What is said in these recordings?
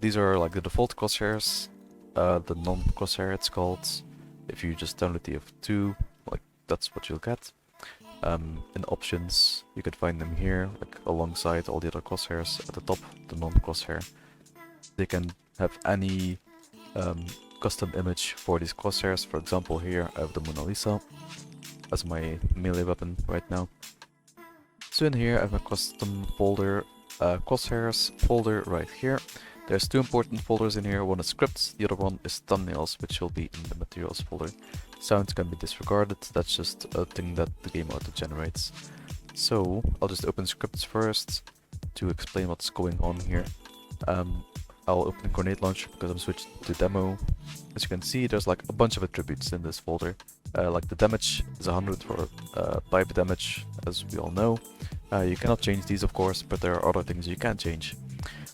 these are like the default crosshairs, the non-crosshair it's called. If you just download the TF2, like that's what you'll get. In options, you can find them here, like alongside all the other crosshairs. At the top, the non-crosshair. They can have any custom image for these crosshairs. For example, here I have the Mona Lisa as my melee weapon right now. So in here I have a custom folder, crosshairs folder right here. There's two important folders in here. One is scripts, the other one is thumbnails, which will be in the materials folder. Sounds can be disregarded, that's just a thing that the game auto generates. So I'll just open scripts first to explain what's going on here. I'll open grenade launcher because I'm switched to demo. As you can see, there's like a bunch of attributes in this folder. Like the damage is 100 for pipe damage, as we all know. You cannot change these, of course, but there are other things you can change.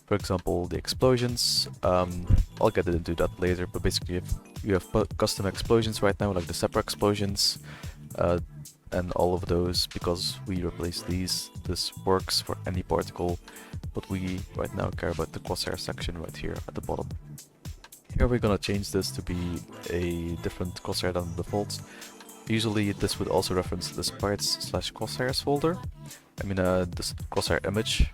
For example, the explosions. I'll get into that later, but basically if you have custom explosions right now, like the Sepra explosions, and all of those, because we replace these. This works for any particle, but we right now care about the crosshair section right here at the bottom. Here we're gonna change this to be a different crosshair than the default. Usually this would also reference the sprites/crosshairs folder. I mean this crosshair image.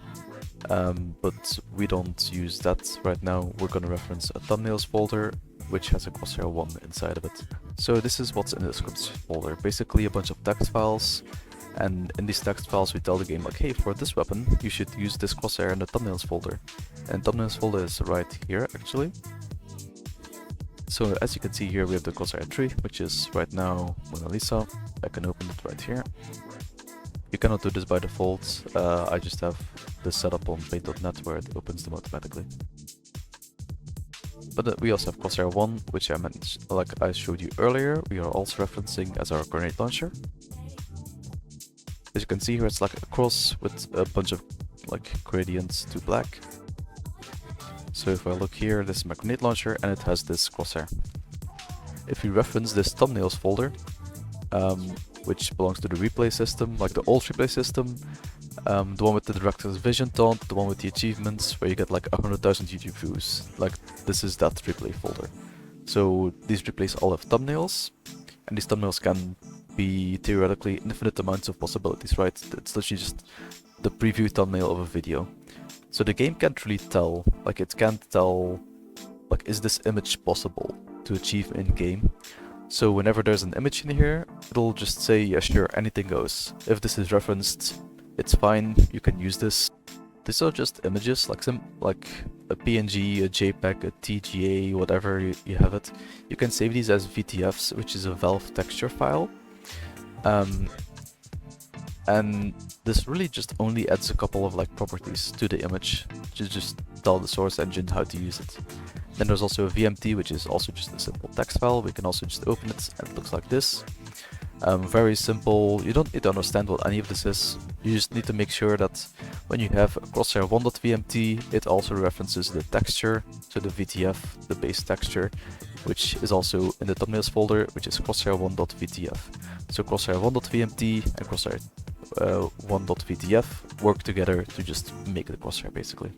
But we don't use that right now. We're gonna reference a thumbnails folder, which has a crosshair 1 inside of it. So this is what's in the scripts folder. Basically a bunch of text files, and in these text files we tell the game like, hey, for this weapon you should use this crosshair in the thumbnails folder. And thumbnails folder is right here actually. So as you can see here we have the crosshair tree, which is right now Mona Lisa. I can open it right here. You cannot do this by default. I just have this set up on paint.net where it opens them automatically. But we also have crosshair 1, which I mentioned, like I showed you earlier, we are also referencing as our grenade launcher. As you can see here, it's like a cross with a bunch of like gradients to black. So if I look here, this is my grenade launcher and it has this crosshair. If we reference this thumbnails folder, which belongs to the replay system, like the old replay system, the one with the director's vision taunt, the one with the achievements where you get like 100,000 YouTube views. Like this is that replay folder. So these replays all have thumbnails, and these thumbnails can be theoretically infinite amounts of possibilities, right? It's literally just the preview thumbnail of a video. So the game can't really tell, like it can't tell, like is this image possible to achieve in game? So whenever there's an image in here, it'll just say, yeah sure, anything goes. If this is referenced, it's fine, you can use this. These are just images, like a PNG, a JPEG, a TGA, whatever you have it. You can save these as VTFs, which is a Valve texture file. And this really just only adds a couple of like properties to the image to just tell the source engine how to use it. Then there's also a VMT, which is also just a simple text file. We can also just open it and it looks like this. Very simple. You don't need to understand what any of this is. You just need to make sure that when you have a crosshair1.vmt, it also references the texture, so the VTF, the base texture, which is also in the thumbnails folder, which is crosshair1.vtf. So crosshair1.vmt and crosshair1.vtf work together to just make the crosshair basically.